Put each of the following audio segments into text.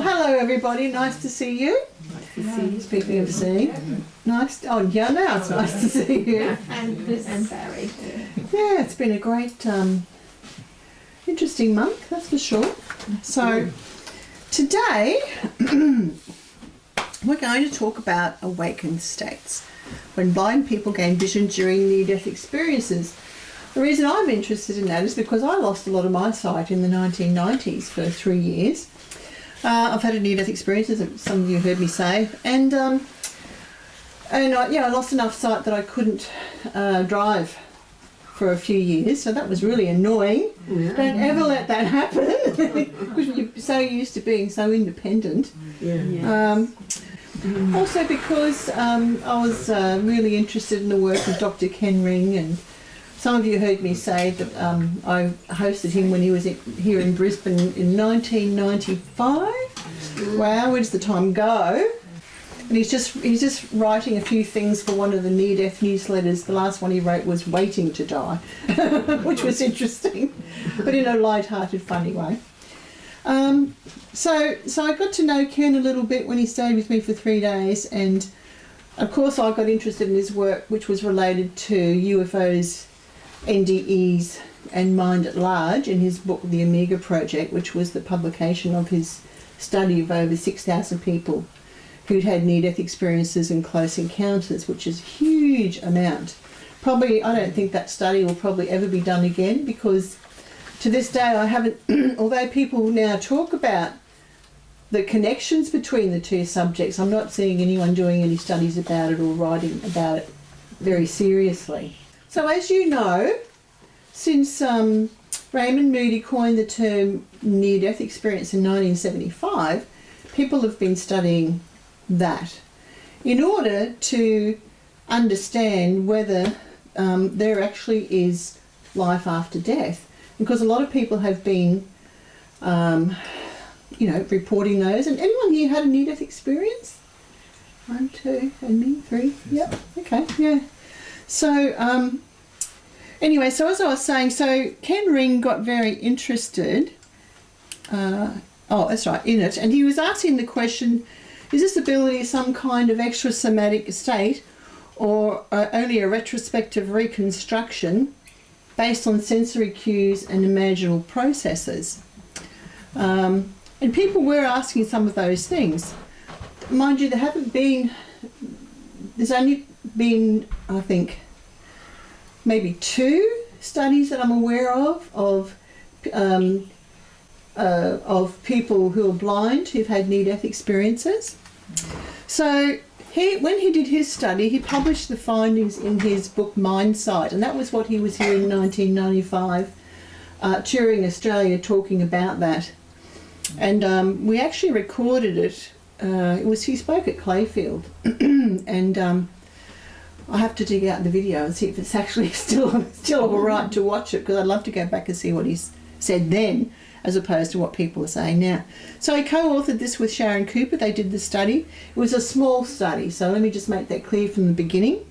hello everybody. Nice to see you. Nice to see you. Speaking of seeing, nice. Oh, yeah, now it's nice to see you. And Barry. Yeah, it's been a great, interesting month, that's for sure. So, today we're going to talk about awakened states, when blind people gain vision during near-death experiences. The reason I'm interested in that is because I lost a lot of my sight in the 1990s for 3 years. I've had a near-death experience, as some of you heard me say, and I lost enough sight that I couldn't drive for a few years, so that was really annoying. Yeah. Don't ever let that happen, because you're so used to being so independent. Yeah. Also because I was really interested in the work of Dr. Ken Ring, and some of you heard me say that I hosted him when he was here in Brisbane in 1995. Wow, where does the time go? And he's just writing a few things for one of the near-death newsletters. The last one he wrote was Waiting to Die, which was interesting, but in a light-hearted, funny way. So I got to know Ken a little bit when he stayed with me for 3 days, and of course I got interested in his work, which was related to UFOs, NDEs and mind at large, in his book The Omega Project, which was the publication of his study of over 6,000 people who'd had near-death experiences and close encounters, which is a huge amount. Probably, I don't think that study will probably ever be done again, because to this day I haven't, although people now talk about the connections between the two subjects, I'm not seeing anyone doing any studies about it or writing about it very seriously. So as you know, since Raymond Moody coined the term near-death experience in 1975, people have been studying that in order to understand whether there actually is life after death. Because a lot of people have been, reporting those. And anyone here had a near-death experience? 1, 2, and me, 3. Yep. Okay. Yeah. So anyway, so as I was saying, so Ken Ring got very interested. That's right, in it, and he was asking the question: is this ability some kind of extrasomatic state, or only a retrospective reconstruction based on sensory cues and imaginal processes? And people were asking some of those things. Mind you, there's only been, I think, maybe 2 studies that I'm aware of people who are blind who've had near-death experiences. So when he did his study, he published the findings in his book Mind Sight, and that was what he was here in 1995 touring Australia talking about that. And we actually recorded it. He spoke at Clayfield, and I have to dig out the video and see if it's actually still all right to watch it, because I'd love to go back and see what he said then, as opposed to what people are saying now. So he co-authored this with Sharon Cooper. They did the study. It was a small study, so let me just make that clear from the beginning.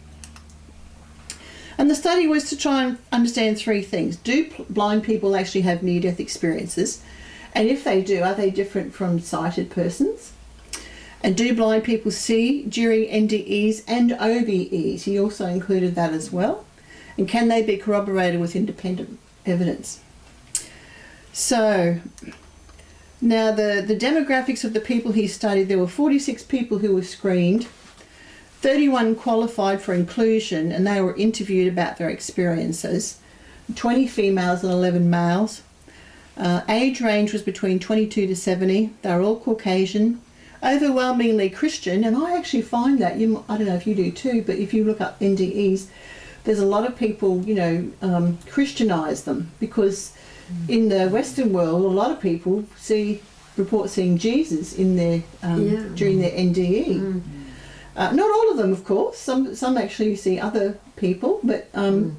And the study was to try and understand 3 things. Do blind people actually have near-death experiences? And if they do, are they different from sighted persons? And do blind people see during NDEs and OBEs? He also included that as well. And can they be corroborated with independent evidence? So, now the demographics of the people he studied, there were 46 people who were screened, 31 qualified for inclusion, and they were interviewed about their experiences, 20 females and 11 males. Age range was between 22 to 70. They were all Caucasian, overwhelmingly Christian, and I actually find that, I don't know if you do too, but if you look up NDEs, there's a lot of people, Christianise them, because in the Western world, a lot of people report seeing Jesus in their during their NDE. Not all of them, of course. Some actually see other people, but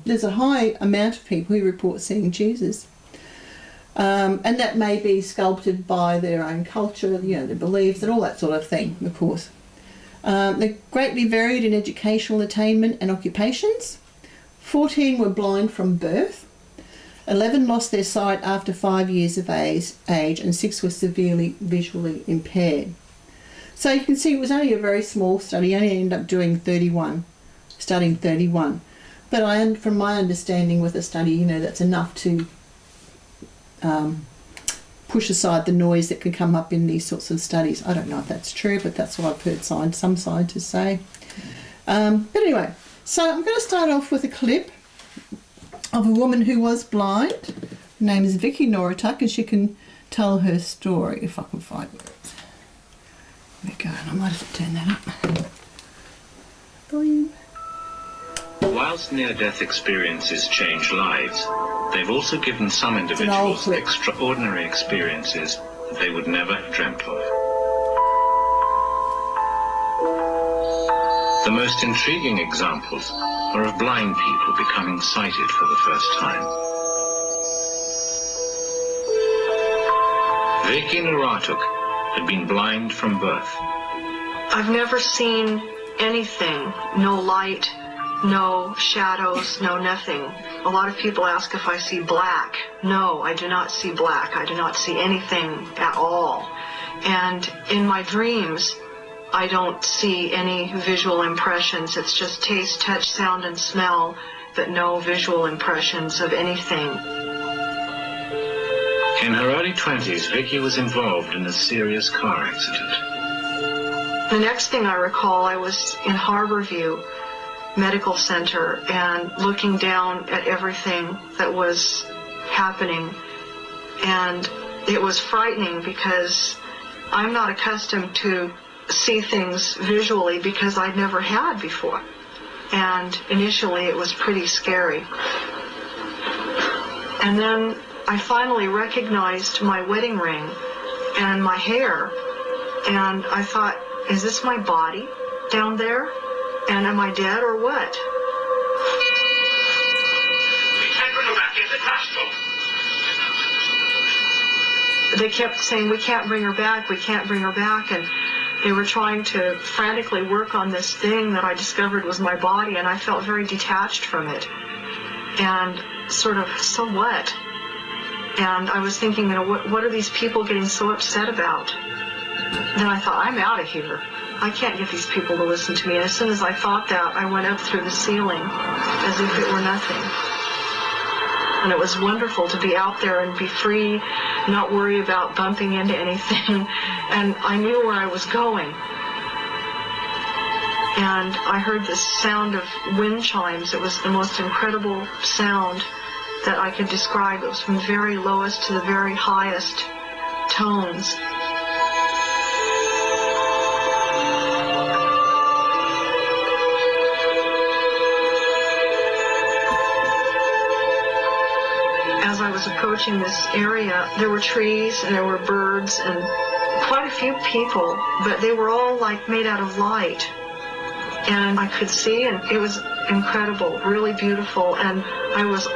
there's a high amount of people who report seeing Jesus. And that may be sculpted by their own culture, their beliefs and all that sort of thing, of course. They're greatly varied in educational attainment and occupations. 14 were blind from birth. 11 lost their sight after 5 years of age, and 6 were severely visually impaired. So you can see it was only a very small study. You only ended up doing 31, studying 31. But from my understanding with a study, that's enough to push aside the noise that can come up in these sorts of studies. I don't know if that's true, but that's what I've heard some scientists say. But anyway, so I'm going to start off with a clip of a woman who was blind. Her name is Vicki, and she can tell her story if I can find it. There we go, and I might have to turn that up. Volume. Whilst near-death experiences change lives, they've also given some individuals extraordinary experiences that they would never have dreamt of. The most intriguing examples are of blind people becoming sighted for the first time. Vicki had been blind from birth. I've never seen anything, no light, no shadows, no nothing. A lot of people ask if I see black. No, I do not see black. I do not see anything at all. And in my dreams, I don't see any visual impressions. It's just taste, touch, sound, and smell, but no visual impressions of anything. In her early 20s, Vicki was involved in a serious car accident. The next thing I recall, I was in Harborview Medical Center and looking down at everything that was happening. And it was frightening because I'm not accustomed to see things visually because I'd never had before. And initially it was pretty scary. And then I finally recognized my wedding ring and my hair, and I thought, is this my body down there? And am I dead or what? We can't bring her back into the hospital. They kept saying, we can't bring her back, we can't bring her back, and they were trying to frantically work on this thing that I discovered was my body, and I felt very detached from it. And sort of, so what? And I was thinking, what are these people getting so upset about? Then I thought, I'm out of here. I can't get these people to listen to me. And as soon as I thought that, I went up through the ceiling as if it were nothing. And it was wonderful to be out there and be free, not worry about bumping into anything. And I knew where I was going. And I heard this sound of wind chimes. It was the most incredible sound that I could describe. It was from the very lowest to the very highest tones. As I was approaching this area, there were trees and there were birds and quite a few people, but they were all like made out of light. And I could see, and it was incredible, really beautiful, and I was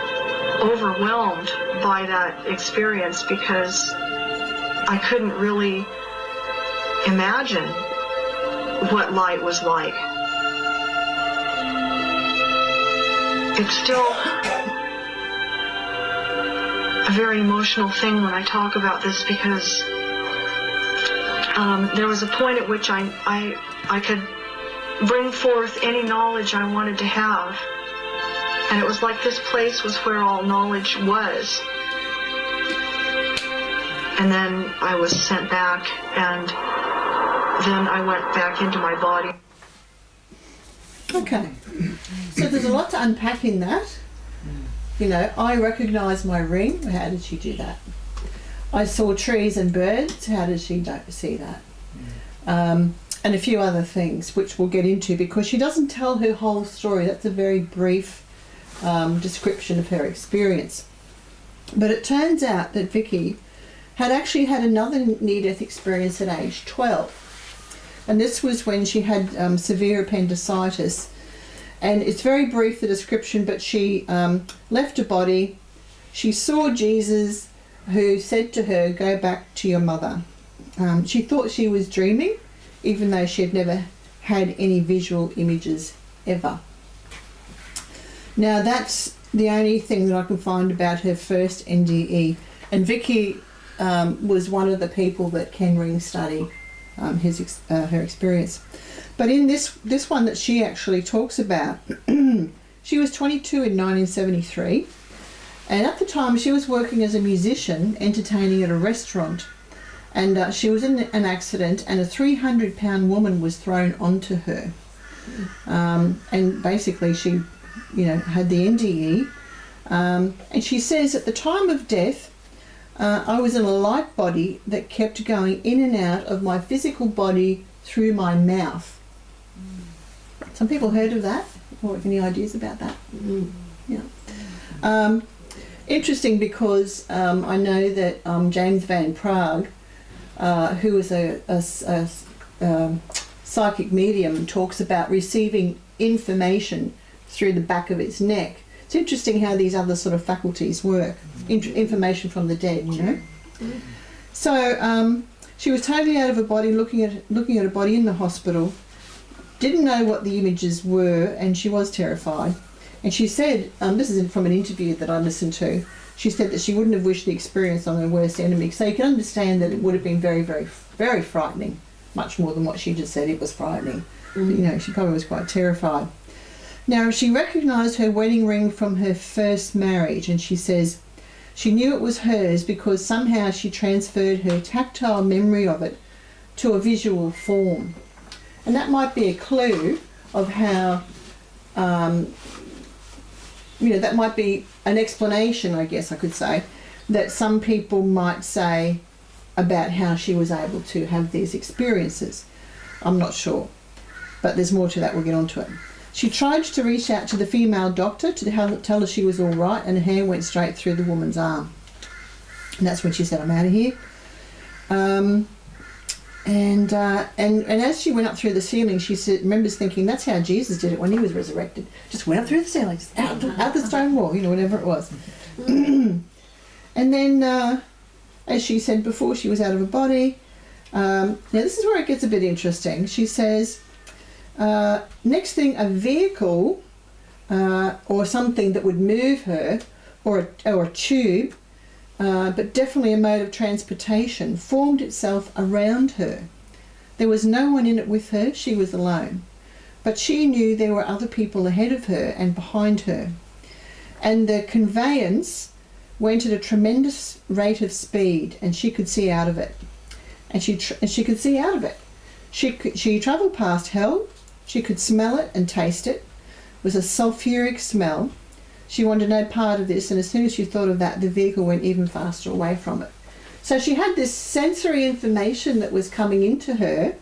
overwhelmed by that experience because I couldn't really imagine what light was like. It's still a very emotional thing when I talk about this because there was a point at which I could bring forth any knowledge I wanted to have. And it was like this place was where all knowledge was. And then I was sent back, and then I went back into my body. Okay. So there's a lot to unpack in that. I recognise my ring. How did she do that? I saw trees and birds. How did she see that? And a few other things, which we'll get into, because she doesn't tell her whole story. That's a very brief description of her experience. But it turns out that Vicki had actually had another near-death experience at age 12. And this was when she had severe appendicitis. And it's very brief, the description, but she left her body. She saw Jesus, who said to her, go back to your mother. She thought she was dreaming, even though she had never had any visual images ever. Now that's the only thing that I can find about her first NDE. And Vicki was one of the people that Ken Ring studied her experience. But in this one that she actually talks about, she was 22 in 1973, and at the time she was working as a musician, entertaining at a restaurant, and she was in an accident, and a 300-pound woman was thrown onto her, and basically she, had the NDE, and she says at the time of death, I was in a light body that kept going in and out of my physical body through my mouth. Some people heard of that, or have any ideas about that? Yeah. Interesting, because I know that James Van Praagh, who was a psychic medium, talks about receiving information through the back of its neck. It's interesting how these other sort of faculties work. Information from the dead, So she was totally out of her body, looking at her body in the hospital. Didn't know what the images were, and she was terrified. And she said, this is from an interview that I listened to, she said that she wouldn't have wished the experience on her worst enemy. So you can understand that it would have been very, very, very frightening, much more than what she just said. It was frightening. But, she probably was quite terrified. Now, she recognised her wedding ring from her first marriage, and she says she knew it was hers because somehow she transferred her tactile memory of it to a visual form. And that might be a clue of how, that might be an explanation, I guess I could say, that some people might say about how she was able to have these experiences. I'm not sure, but there's more to that. We'll get onto it. She tried to reach out to the female doctor to tell her she was all right, and her hand went straight through the woman's arm. And that's when she said, I'm out of here. And as she went up through the ceiling, she remembers thinking that's how Jesus did it when he was resurrected. Just went up through the ceiling, just out the stone wall, whatever it was. And then, as she said before, she was out of her body. Now this is where it gets a bit interesting. She says, next thing, a vehicle or something that would move her, or a tube, but definitely a mode of transportation, formed itself around her. There was no one in it with her, she was alone. But she knew there were other people ahead of her and behind her. And the conveyance went at a tremendous rate of speed, and she could see out of it. And she could see out of it. She travelled past hell, she could smell it and taste it. It was a sulphuric smell. She wanted no part of this, and as soon as she thought of that, the vehicle went even faster away from it. So she had this sensory information that was coming into her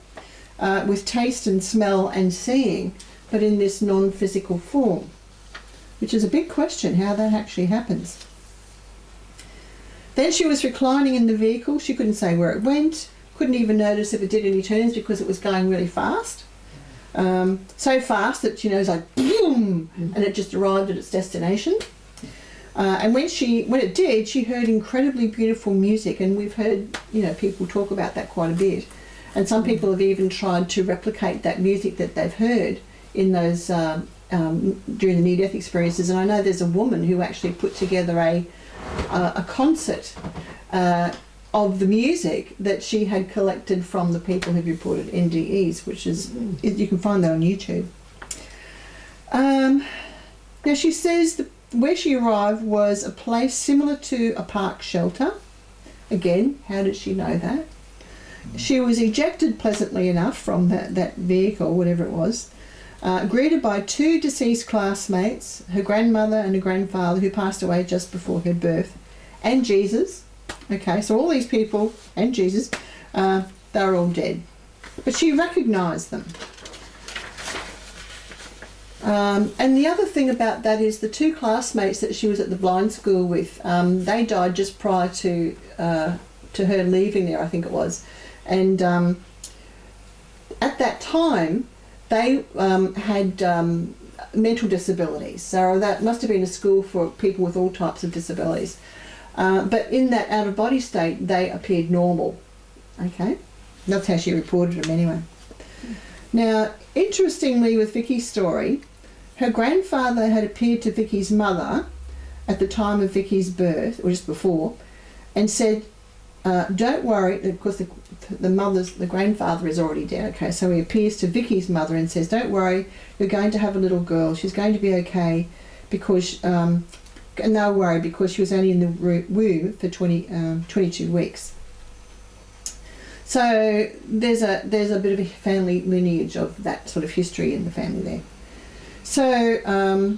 with taste and smell and seeing, but in this non-physical form, which is a big question, how that actually happens. Then she was reclining in the vehicle. She couldn't say where it went, couldn't even notice if it did any turns because it was going really fast. So fast that, it was like boom, and it just arrived at its destination. And when it did, she heard incredibly beautiful music, and we've heard, people talk about that quite a bit. And some people have even tried to replicate that music that they've heard in those during the near-death experiences. And I know there's a woman who actually put together a concert of the music that she had collected from the people who've reported NDEs, which is, you can find that on YouTube. Now she says that where she arrived was a place similar to a park shelter. Again, how did she know that? She was ejected pleasantly enough from that vehicle, whatever it was, greeted by two deceased classmates, her grandmother and her grandfather who passed away just before her birth, and Jesus. Okay, so all these people and Jesus, they're all dead. But she recognised them. And the other thing about that is the two classmates that she was at the blind school with, they died just prior to her leaving there, I think it was. And at that time, they had mental disabilities. So that must have been a school for people with all types of disabilities. But in that out-of-body state, they appeared normal. Okay? That's how she reported them anyway. Now, interestingly with Vicki's story, her grandfather had appeared to Vicki's mother at the time of Vicky's birth, or just before, and said, don't worry, because the grandfather is already dead, okay, so he appears to Vicky's mother and says, don't worry, you're going to have a little girl, she's going to be okay, because, no worry, because she was only in the womb for 22 weeks. So there's a bit of a family lineage of that sort of history in the family there. So,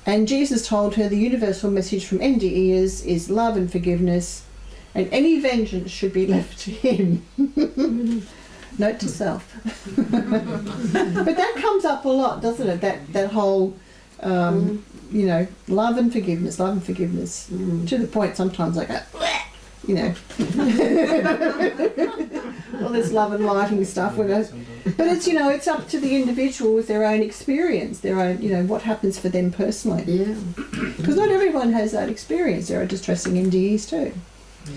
and Jesus told her the universal message from NDEs is love and forgiveness, and any vengeance should be left to him. Note to self. But that comes up a lot, doesn't it? That whole, you know, love and forgiveness, to the point sometimes I go, you know, all this love and lighting stuff. But it's, you know, it's up to the individual with their own experience, their own, you know, what happens for them personally. Yeah. Because not everyone has that experience. There are distressing NDEs too. Yeah.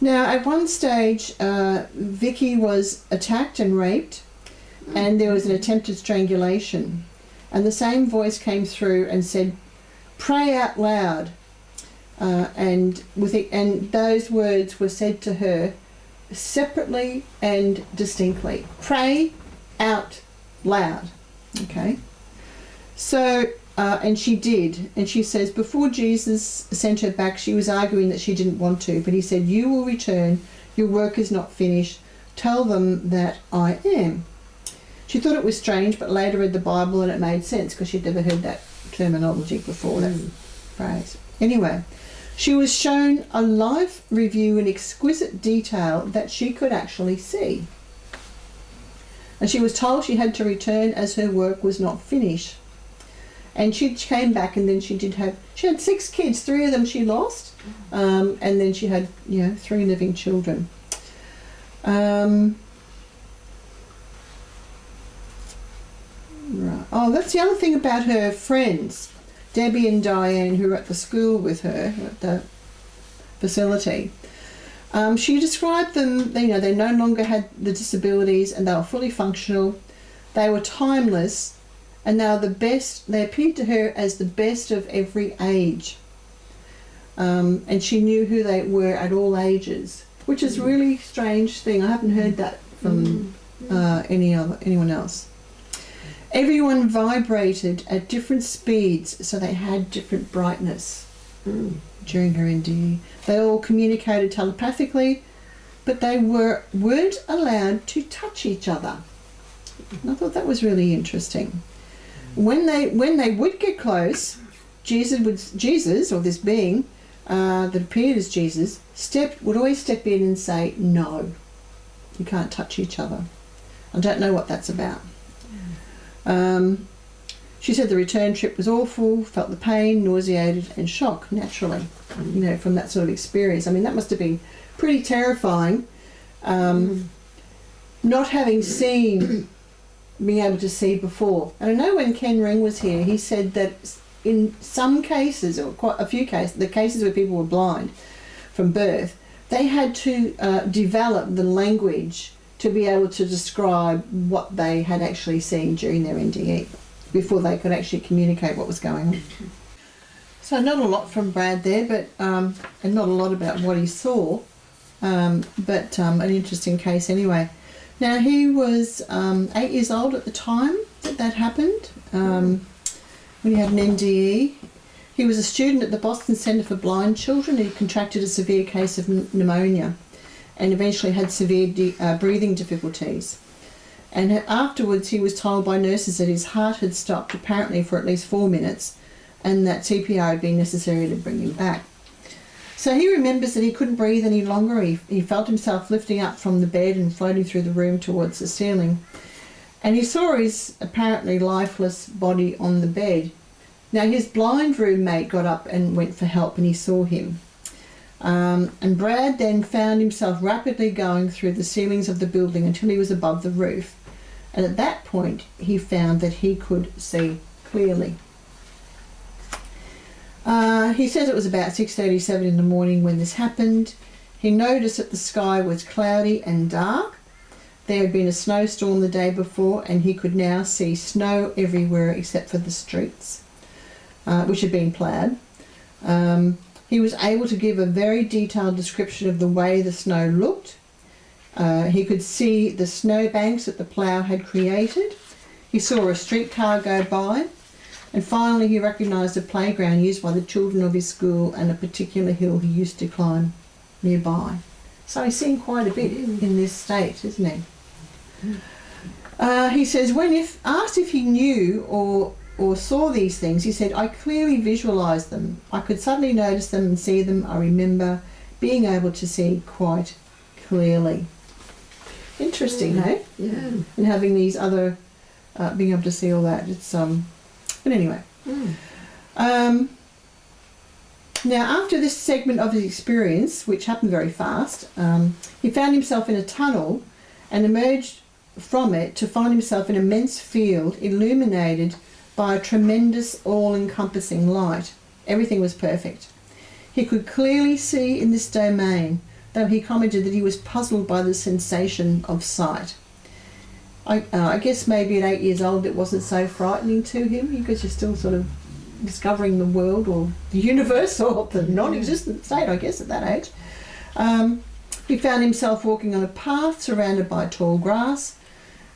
Now, at one stage, Vicki was attacked and raped, and there was an attempted strangulation. And the same voice came through and said, "Pray out loud." And those words were said to her separately and distinctly. Pray out loud. Okay. So, and she did. And she says, before Jesus sent her back, she was arguing that she didn't want to. But he said, you will return. Your work is not finished. Tell them that I am. She thought it was strange, but later read the Bible and it made sense because she'd never heard that terminology before, that phrase. Anyway, she was shown a life review in exquisite detail that she could actually see. And she was told she had to return as her work was not finished. And she came back, and then she had 6 kids, 3 of them she lost, and then she had, 3 living children. Right. Oh, that's the other thing about her friends. Debbie and Diane, who were at the school with her, at the facility, she described them, they no longer had the disabilities and they were fully functional. They were timeless, and they were the best. They appeared to her as the best of every age. And she knew who they were at all ages, which is a really strange thing. I haven't heard that from anyone else. Everyone vibrated at different speeds, so they had different brightness during her NDE. They all communicated telepathically, but they weren't allowed to touch each other. And I thought that was really interesting. When they would get close, Jesus, or this being that appeared as Jesus, would always step in and say, "No, you can't touch each other." I don't know what that's about. She said the return trip was awful, felt the pain, nauseated and shock naturally, from that sort of experience. I mean, that must have been pretty terrifying, not having being able to see before. And I know when Ken Ring was here, he said that in some cases, or quite a few cases, the cases where people were blind from birth, they had to develop the language to be able to describe what they had actually seen during their NDE before they could actually communicate what was going on. So not a lot from Brad there, but and not a lot about what he saw, but an interesting case anyway. Now he was 8 years old at the time that happened, when he had an NDE. He was a student at the Boston Center for Blind Children. He contracted a severe case of pneumonia and eventually had severe breathing difficulties. And afterwards he was told by nurses that his heart had stopped apparently for at least 4 minutes and that CPR had been necessary to bring him back. So he remembers that he couldn't breathe any longer. He felt himself lifting up from the bed and floating through the room towards the ceiling. And he saw his apparently lifeless body on the bed. Now his blind roommate got up and went for help, and he saw him. And Brad then found himself rapidly going through the ceilings of the building until he was above the roof. And at that point, he found that he could see clearly. He says it was about 6:37 in the morning when this happened. He noticed that the sky was cloudy and dark. There had been a snowstorm the day before, and he could now see snow everywhere except for the streets. which had been ploughed. He was able to give a very detailed description of the way the snow looked. He could see the snowbanks that the plough had created. He saw a streetcar go by. And finally he recognised a playground used by the children of his school and a particular hill he used to climb nearby. So he's seen quite a bit in this state, isn't he? He says, asked if he knew or saw these things, he said, I clearly visualised them. I could suddenly notice them and see them. I remember being able to see quite clearly. Interesting, hey? Yeah. And having these other, being able to see all that. It's but anyway. Now, after this segment of his experience, which happened very fast, he found himself in a tunnel and emerged from it to find himself in an immense field illuminated by a tremendous all-encompassing light. Everything was perfect. He could clearly see in this domain, though he commented that he was puzzled by the sensation of sight. I guess maybe at 8 years old it wasn't so frightening to him because you're still sort of discovering the world or the universe or the non-existent state, I guess, at that age. He found himself walking on a path surrounded by tall grass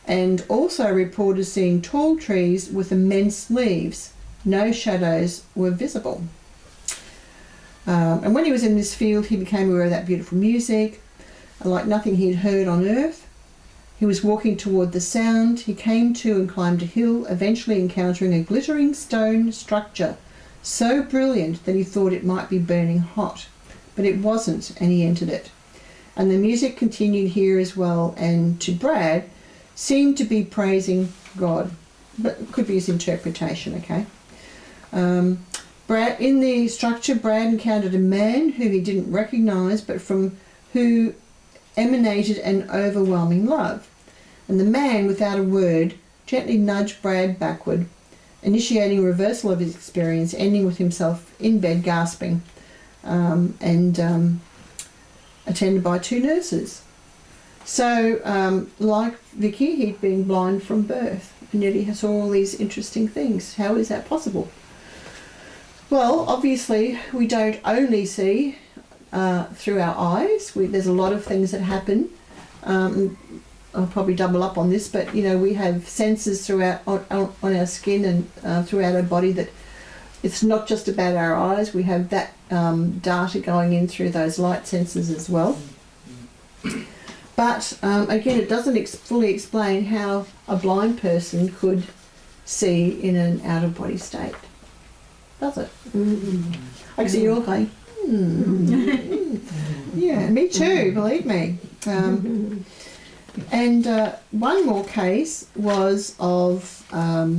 and also reported seeing tall trees with immense leaves. No shadows were visible. And when he was in this field, he became aware of that beautiful music, like nothing he had heard on earth. He was walking toward the sound. He came to and climbed a hill, eventually encountering a glittering stone structure, so brilliant that he thought it might be burning hot, but it wasn't, and he entered it. And the music continued here as well, and to Brad, seemed to be praising God, but it could be his interpretation, okay? Brad, in the structure, Brad encountered a man who he didn't recognise, but from who emanated an overwhelming love. And the man, without a word, gently nudged Brad backward, initiating a reversal of his experience, ending with himself in bed gasping, and attended by 2 nurses. So, like Vicki, he'd been blind from birth, and yet he saw all these interesting things. How is that possible? Well, obviously, we don't only see through our eyes. There's a lot of things that happen. I'll probably double up on this, but we have sensors throughout on our skin and throughout our body that it's not just about our eyes. We have that data going in through those light sensors as well. But again, it doesn't fully explain how a blind person could see in an out-of-body state, does it? I can see you all going, yeah, me too, believe me. And one more case was of a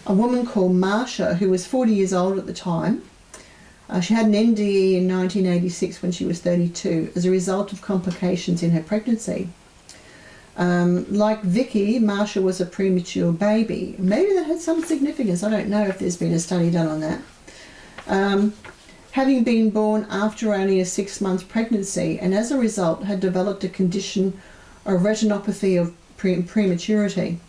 woman called Marcia, who was 40 years old at the time. She had an NDE in 1986 when she was 32 as a result of complications in her pregnancy. Like Vicki, Marcia was a premature baby. Maybe that had some significance. I don't know if there's been a study done on that. Having been born after only a 6-month pregnancy, and as a result had developed a condition of retinopathy of prematurity.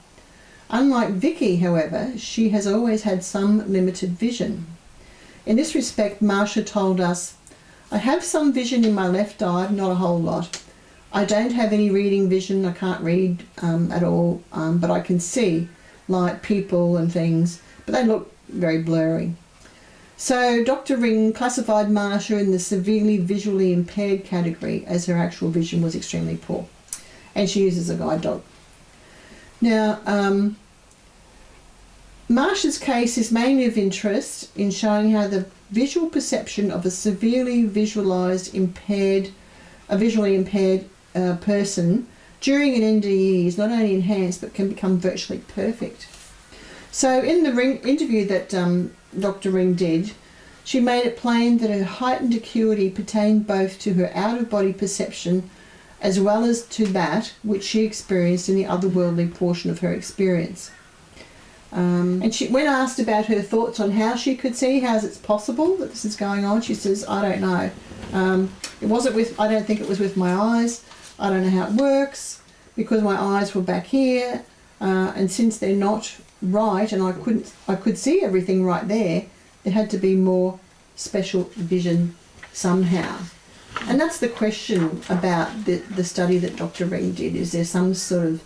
Unlike Vicki, however, she has always had some limited vision. In this respect, Marcia told us, I have some vision in my left eye, not a whole lot. I don't have any reading vision, I can't read at all, but I can see like people and things, but they look very blurry. So Dr. Ring classified Marcia in the severely visually impaired category as her actual vision was extremely poor. And she uses a guide dog. Now, Marcia's case is mainly of interest in showing how the visual perception of a severely visually impaired person during an NDE is not only enhanced but can become virtually perfect. So in the interview that Dr. Ring did, she made it plain that her heightened acuity pertained both to her out-of-body perception as well as to that which she experienced in the otherworldly portion of her experience. And when asked about her thoughts on how she could see, how it's possible that this is going on, she says, I don't know. I don't think it was with my eyes. I don't know how it works because my eyes were back here. And since they're not right and I could see everything right there, there had to be more special vision somehow. And that's the question about the study that Dr. Ring did. Is there some sort of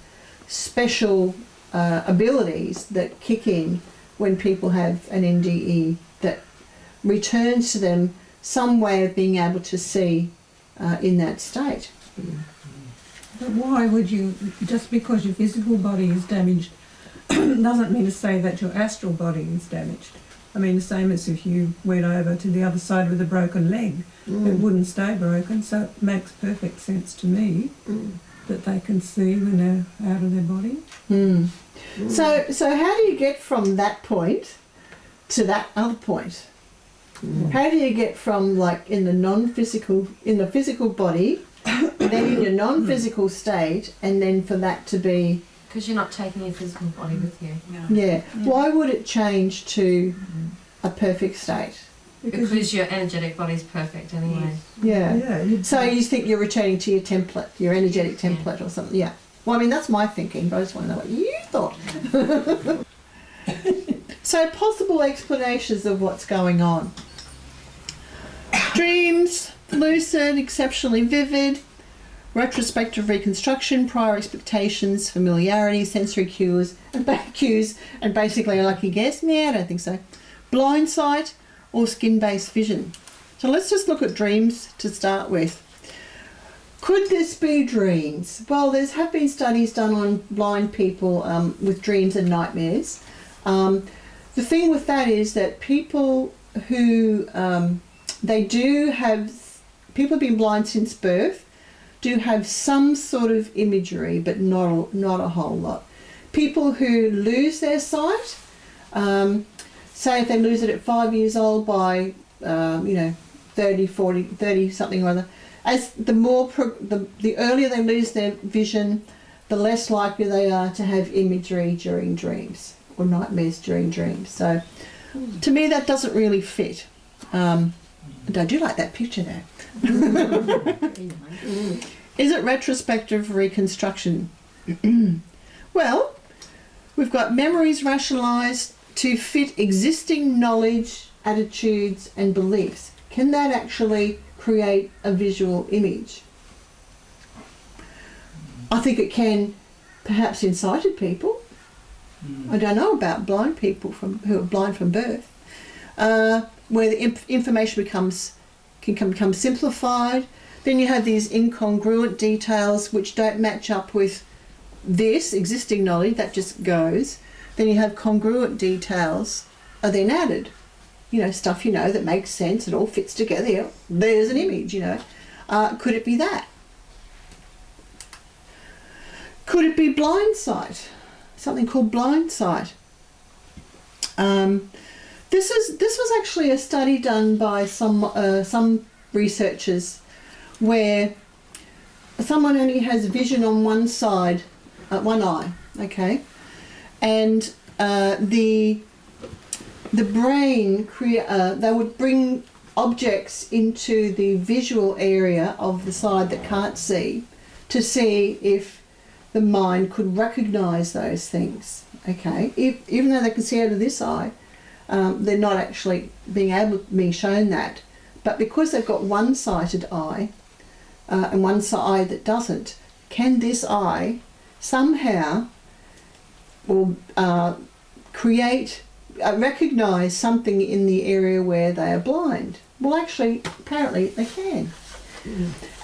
special abilities that kick in when people have an NDE that returns to them some way of being able to see in that state? But why would you, just because your physical body is damaged, doesn't mean to say that your astral body is damaged. I mean, the same as if you went over to the other side with a broken leg, it wouldn't stay broken, so it makes perfect sense to me that they can see when they're out of their body. So how do you get from that point to that other point? How do you get from like in the physical body, then in your non-physical state, and then for that to be... Because you're not taking your physical body with you. Yeah. Why would it change to a perfect state? Because your energetic body's perfect anyway. Yeah. So you think you're returning to your template, your energetic template or something? Yeah. Well, I mean, that's my thinking, but I just want to know what you thought. So possible explanations of what's going on. Dreams, lucid, exceptionally vivid, retrospective reconstruction, prior expectations, familiarity, sensory cues, and basically a lucky guess. I don't think so. Blind sight or skin-based vision. So let's just look at dreams to start with. Could this be dreams? Well, have been studies done on blind people with dreams and nightmares. The thing with that is that people who people have been blind since birth, do have some sort of imagery, but not a whole lot. People who lose their sight, say if they lose it at 5 years old by 30, 40, 30 something or other, as the earlier they lose their vision, the less likely they are to have imagery during dreams or nightmares during dreams. So to me that doesn't really fit. And I do like that picture there. Is it retrospective reconstruction? Well, we've got memories rationalised to fit existing knowledge, attitudes and beliefs. Can that actually create a visual image? I think it can, perhaps in sighted people. I don't know about blind people who are blind from birth, where the information can become simplified. Then you have these incongruent details which don't match up with this existing knowledge, that just goes. Then you have congruent details are then added. Stuff that makes sense, it all fits together. There's an image, Could it be that? Could it be blind sight? Something called blind sight. This was actually a study done by some researchers where someone only has vision on one side, one eye, okay, and the brain they would bring objects into the visual area of the side that can't see to see if the mind could recognise those things, okay, even though they can see out of this eye. They're not actually being shown that, but because they've got one-sighted eye and one eye that doesn't, can this eye somehow recognise something in the area where they are blind? Well, actually, apparently they can.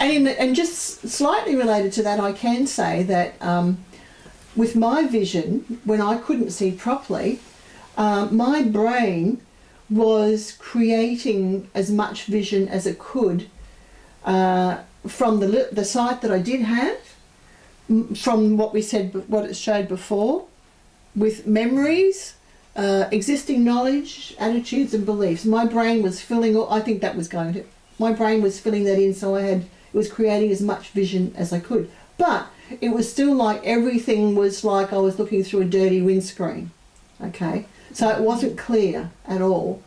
And just slightly related to that, I can say that with my vision, when I couldn't see properly, my brain was creating as much vision as it could from the sight that I did have, from what it showed before, with memories, existing knowledge, attitudes and beliefs. My brain was filling. My brain was filling that in, so it was creating as much vision as I could. But it was still like everything was like I was looking through a dirty windscreen. Okay. So it wasn't clear at all,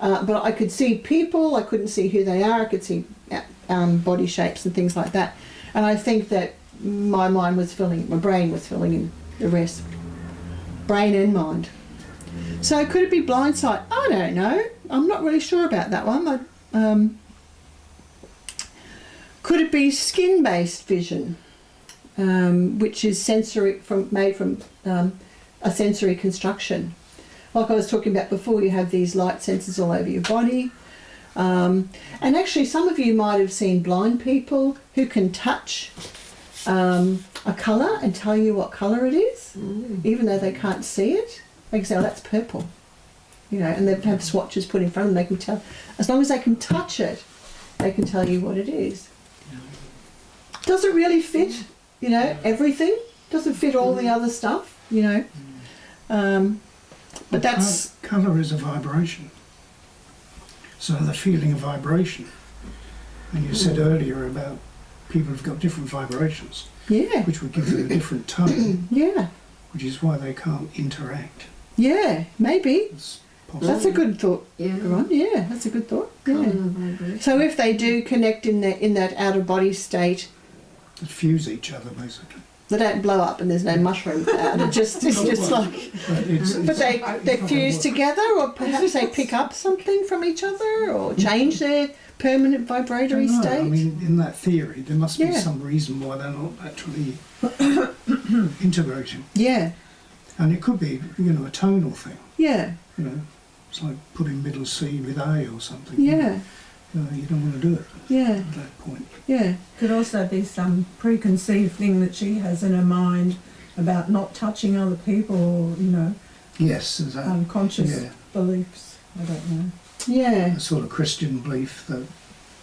but I could see people, I couldn't see who they are, I could see body shapes and things like that. And I think that my brain was filling in the rest. brain and mind. So could it be blind sight? I don't know. I'm not really sure about that one. Could it be skin-based vision, which is made from a sensory construction? Like I was talking about before, you have these light sensors all over your body. And actually, some of you might have seen blind people who can touch a colour and tell you what colour it is, even though they can't see it. They can say, oh, that's purple. You know, and they have swatches put in front of them. They can tell, as long as they can touch it, they can tell you what it is. Does it really fit, you know, everything? Does it fit all the other stuff, you know? But that's... Colour is a vibration. So the feeling of vibration. And you said earlier about people who've got different vibrations, Yeah. which would give them a different tone, Yeah. which is why they can't interact. Yeah, maybe. It's possible. That's a good thought, Yeah. Ron. Yeah, that's a good thought. Colour Yeah. vibration. So if they do connect in that outer body state, That fuse each other, basically. they don't blow up and there's no mushroom cloud. It's just like... But they fuse together, or perhaps they pick up something from each other, or change their permanent vibratory I state. mean, in that theory, there must be Yeah. some reason why they're not actually integrating. Yeah, And it could be, you know, a tonal thing. yeah, You know, it's like putting middle C with A or something. yeah, You don't want to do it yeah, at that point. yeah, Could also be some preconceived thing that she has in her mind about not touching other people, or, you know, Yes, there's that. unconscious Yeah. beliefs. I don't know. yeah, A sort of Christian belief that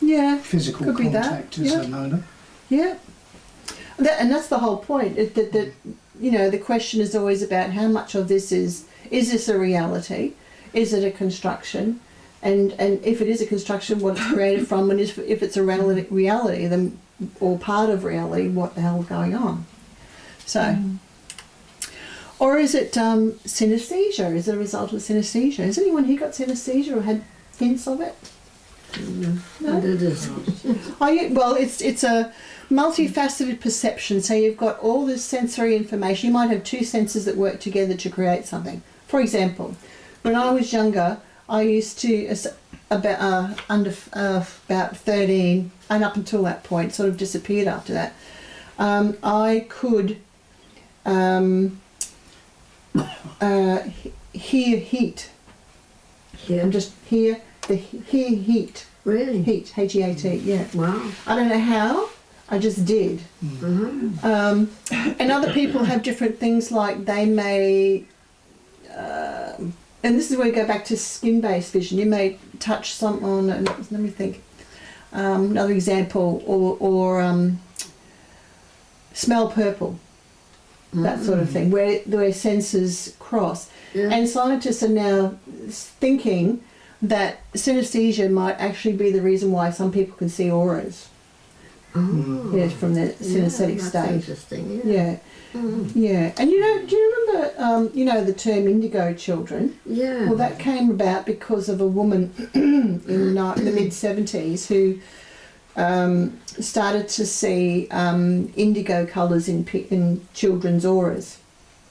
yeah, physical Could be that, contact is yeah. a no-no. yeah. And that's the whole point. That you know, the question is always about how much of this is this a reality? Is it a construction? And if it is a construction, what it's created from, and if it's a reality, then, or part of reality, what the hell is going on? So, or is it synesthesia? Is it a result of synesthesia? Has anyone here got synesthesia or had hints of it? No? What it is. Well, it's a multifaceted perception. So you've got all this sensory information. You might have two senses that work together to create something. For example, when I was younger, I used to, about 13, and up until that point, sort of disappeared after that, I could hear heat. Yeah. And just hear heat. Really? Heat, H-E-A-T, yeah. Wow. I don't know how, I just did. Uh-huh. And other people have different things, like they may, and this is where we go back to skin-based vision. You may touch someone, let me think, another example, or smell purple, that sort of thing, where senses cross. Yeah. And scientists are now thinking that synesthesia might actually be the reason why some people can see auras. Oh. Yeah, from the synesthetic that's state. Interesting. Yeah. Yeah, yeah. And you know, do you remember, the term indigo children? Yeah. Well, that came about because of a woman in the mid-70s who started to see indigo colours in children's auras.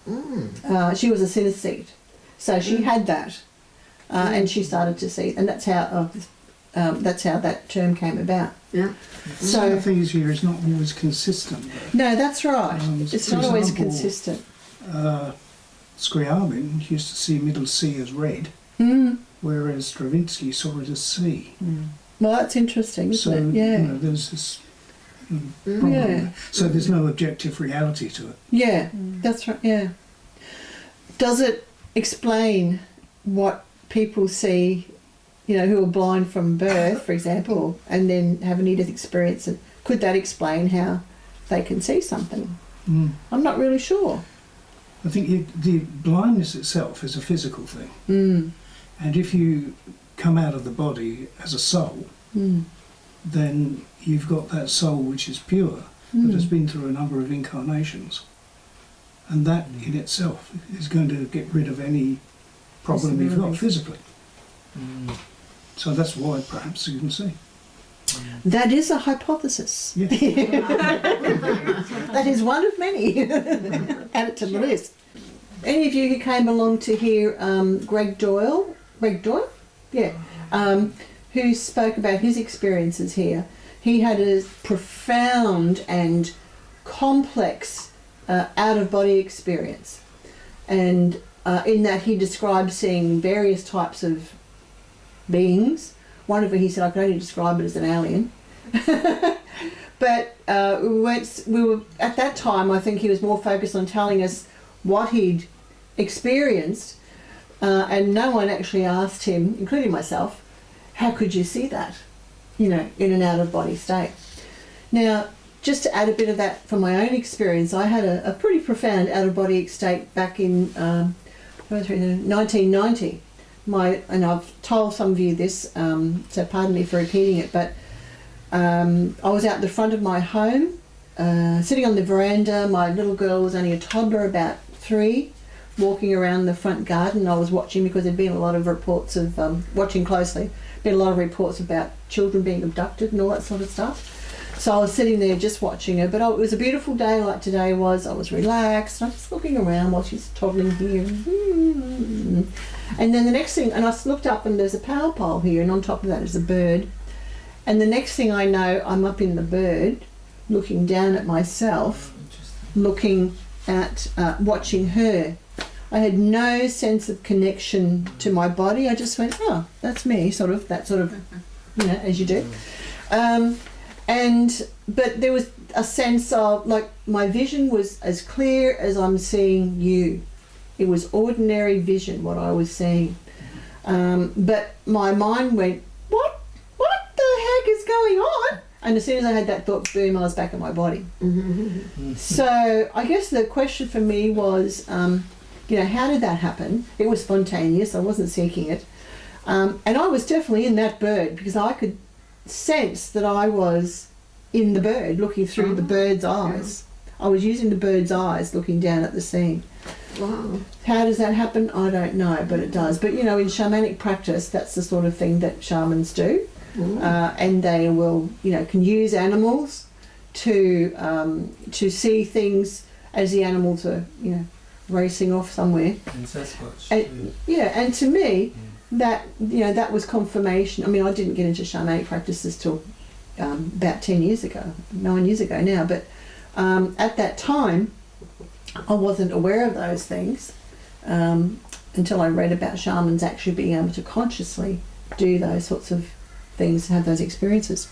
She was a synesthete, so she had that, and she started to see, and that's how that term came about. Yeah. So the thing is here is not always consistent. No, that's right. It's for not always example, consistent. Scriabin used to see middle C as red, whereas Stravinsky saw it as C. Well, that's interesting, So isn't it? Yeah. there's this problem. Yeah. there. So there's no objective reality to it. Yeah, that's right, yeah. Does it explain what people see, who are blind from birth, for example, and then have a near-death experience? And could that explain how they can see something? I'm not really sure. I think the blindness itself is a physical thing. And if you come out of the body as a soul, then you've got that soul which is pure, that has been through a number of incarnations. And that in itself is going to get rid of any problem you've got physically. So that's why perhaps you can see. That is a hypothesis. Yes. That is one of many. Add it to the list. any of you who came along to hear Greg Doyle, yeah, who spoke about his experiences here, he had a profound and complex out-of-body experience, and in that he described seeing various types of beings. One of them, he said, I could only describe it as an alien. But we were at that time, I think he was more focused on telling us what he'd experienced, and no one actually asked him, including myself, how could you see that, in an out-of-body state. Now, just to add a bit of that from my own experience, I had a pretty profound out-of-body state back in 1990. And I've told some of you this, so pardon me for repeating it, but I was out the front of my home, sitting on the veranda. My little girl was only a toddler, about 3, walking around the front garden. I was watching because there'd been a lot of reports of, watching closely, been a lot of reports about children being abducted and all that sort of stuff. So I was sitting there just watching her, but it was a beautiful day like today was. I was relaxed, and I was just looking around while she's toddling here. And then the next thing, and I looked up and there's a power pole here, and on top of that is a bird. And the next thing I know, I'm up in the bird, looking down at myself, looking at, watching her. I had no sense of connection to my body. I just went, oh, that's me, that sort of, as you do. But there was a sense of, like, my vision was as clear as I'm seeing you. It was ordinary vision, what I was seeing. But my mind went, what the heck is going on? And as soon as I had that thought, boom, I was back in my body. So I guess the question for me was, how did that happen? It was spontaneous. I wasn't seeking it. And I was definitely in that bird because I could sense that I was in the bird, looking through the bird's eyes. I was using the bird's eyes, looking down at the scene. Wow. How does that happen? I don't know, but it does. But in shamanic practice, that's the sort of thing that shamans do, and they will, can use animals to see things as the animals are, racing off somewhere. And Sasquatch. And to me, that that was confirmation. I mean, I didn't get into shamanic practices till about 9 years ago now, but at that time I wasn't aware of those things until I read about shamans actually being able to consciously do those sorts of things, have those experiences.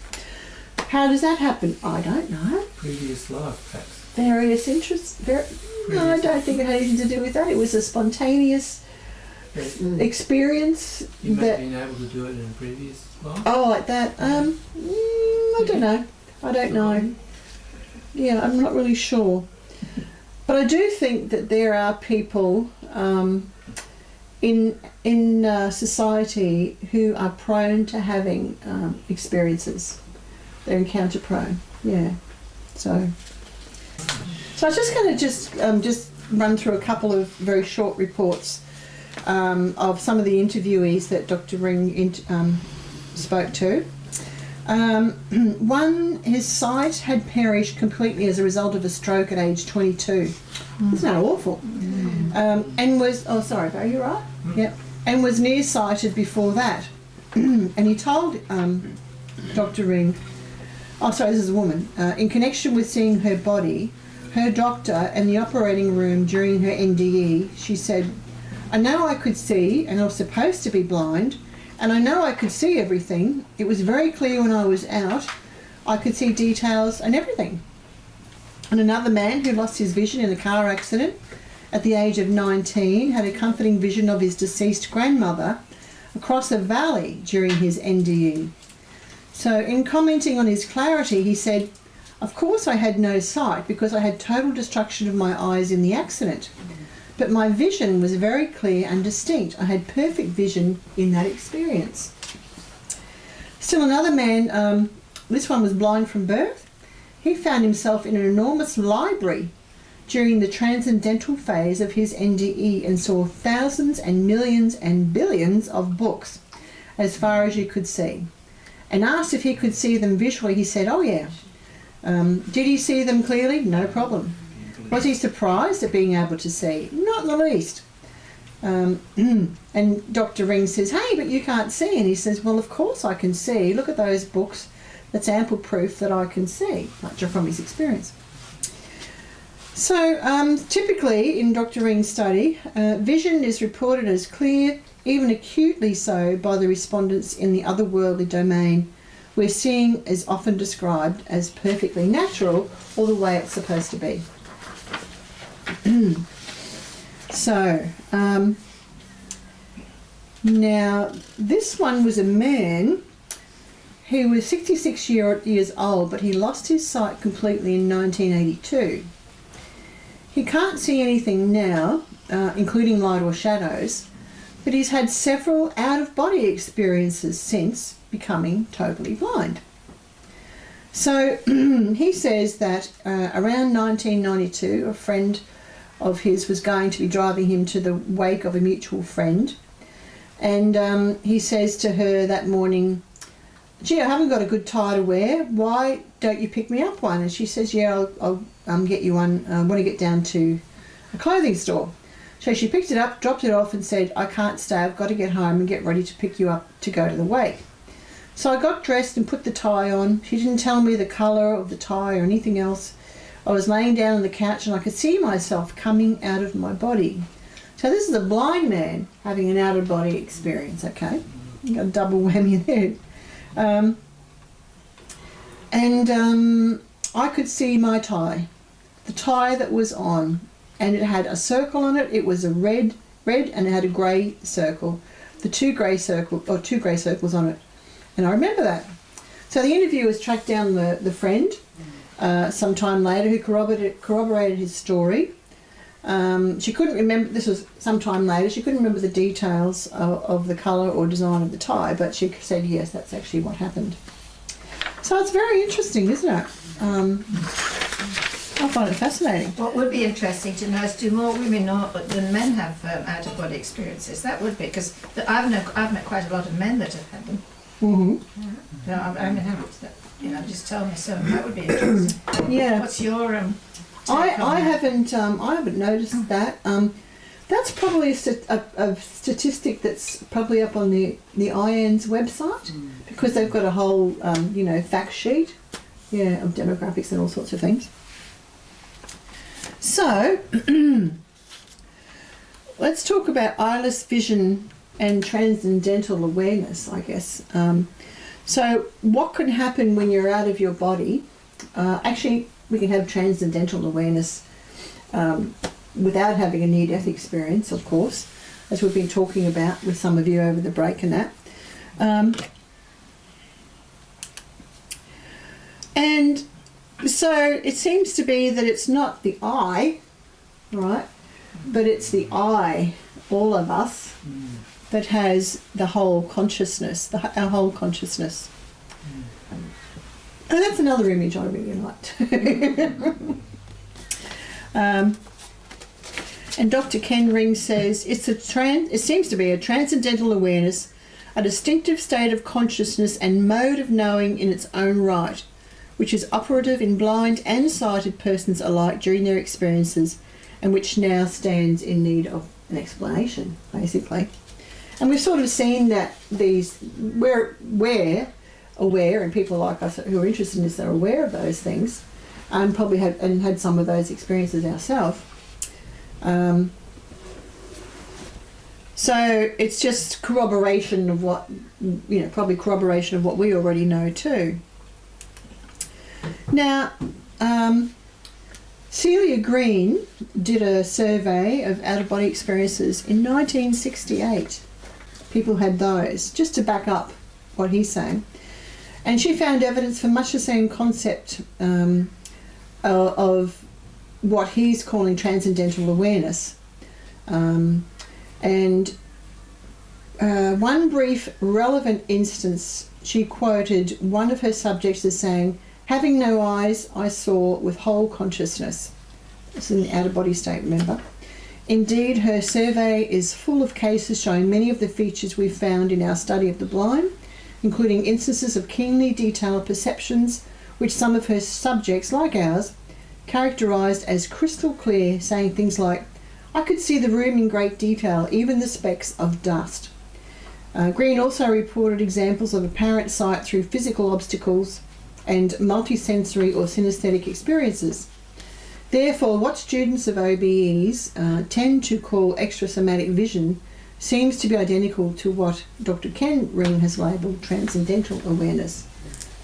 How does that happen? I don't know. Previous life, perhaps. Various interests. No, I don't think it had anything to do with that. It was a spontaneous experience. You may have been able to do it in a previous life? Oh, like that? I don't know. Yeah, I'm not really sure. But I do think that there are people in society who are prone to having experiences. They're encounter prone. Yeah. So I was just going to just run through a couple of very short reports of some of the interviewees that Dr. Ring spoke to. One, his sight had perished completely as a result of a stroke at age 22. Isn't that awful? And was, sorry, Barry, you right? Yep. And was nearsighted before that. And he told Dr. Ring, this is a woman, in connection with seeing her body, her doctor and the operating room during her NDE, she said, I know I could see, and I was supposed to be blind, and I know I could see everything. It was very clear when I was out. I could see details and everything. And another man who lost his vision in a car accident at the age of 19 had a comforting vision of his deceased grandmother across a valley during his NDE. So in commenting on his clarity, he said, of course I had no sight because I had total destruction of my eyes in the accident. But my vision was very clear and distinct. I had perfect vision in that experience. Still another man, this one was blind from birth. He found himself in an enormous library during the transcendental phase of his NDE and saw thousands and millions and billions of books as far as you could see. And asked if he could see them visually, he said, oh yeah. Did he see them clearly? No problem. Was he surprised at being able to see? Not in the least. And Dr. Ring says, hey, but you can't see. And he says, well, of course I can see. Look at those books. That's ample proof that I can see, from his experience. So typically in Dr. Ring's study, vision is reported as clear, even acutely so, by the respondents in the otherworldly domain, where seeing is often described as perfectly natural or the way it's supposed to be. So, now this one was a man. He was 66 years old, but he lost his sight completely in 1982. He can't see anything now, including light or shadows, but he's had several out-of-body experiences since becoming totally blind. So he says that around 1992, a friend of his was going to be driving him to the wake of a mutual friend, and he says to her that morning, gee, I haven't got a good tie to wear, why don't you pick me up one? And she says, yeah, I'll get you one when I get down to a clothing store. So she picked it up, dropped it off and said, I can't stay, I've got to get home and get ready to pick you up to go to the wake. So I got dressed and put the tie on. She didn't tell me the colour of the tie or anything else. I was laying down on the couch and I could see myself coming out of my body. So this is a blind man having an out-of-body experience, okay? You got a double whammy there. I could see my tie, the tie that was on, and it had a circle on it. It was a red, and it had a grey circle, two grey circles on it, and I remember that. So the interviewers tracked down the friend some time later who corroborated his story. She couldn't remember, this was some time later, she couldn't remember the details of the colour or design of the tie, but she said yes, that's actually what happened. So it's very interesting, isn't it? I find it fascinating. What would be interesting to know is, do more women than men have out-of-body experiences? That would be, because I've met quite a lot of men that have had them. Mm-hmm. Just tell me, so that would be interesting. Yeah. What's your I haven't noticed that. That's probably a statistic that's probably up on the IAN's website, because they've got a whole fact sheet, of demographics and all sorts of things. So let's talk about eyeless vision and transcendental awareness, I guess. So what can happen when you're out of your body? Actually, we can have transcendental awareness without having a near-death experience, of course, as we've been talking about with some of you over the break and that. And so it seems to be that it's not the I, right, but it's the I, all of us, that has the whole consciousness, our whole consciousness. And that's another image I really liked. And Dr. Ken Ring says it seems to be a transcendental awareness, a distinctive state of consciousness and mode of knowing in its own right, which is operative in blind and sighted persons alike during their experiences, and which now stands in need of an explanation, basically. And we've sort of seen that we're aware, and people like us who are interested in this are aware of those things, and probably had some of those experiences ourselves. So it's just corroboration of what, probably corroboration of what we already know too. Now, Celia Green did a survey of out-of-body experiences in 1968. People had those, just to back up what he's saying. And she found evidence for much the same concept of what he's calling transcendental awareness. One brief relevant instance, she quoted one of her subjects as saying, "Having no eyes, I saw with whole consciousness." It's in the out-of-body state, remember. Indeed, her survey is full of cases showing many of the features we've found in our study of the blind, including instances of keenly detailed perceptions, which some of her subjects, like ours, characterised as crystal clear, saying things like, "I could see the room in great detail, even the specks of dust." Green also reported examples of apparent sight through physical obstacles and multisensory or synesthetic experiences. Therefore, what students of OBEs tend to call extrasomatic vision seems to be identical to what Dr. Ken Ring has labelled transcendental awareness.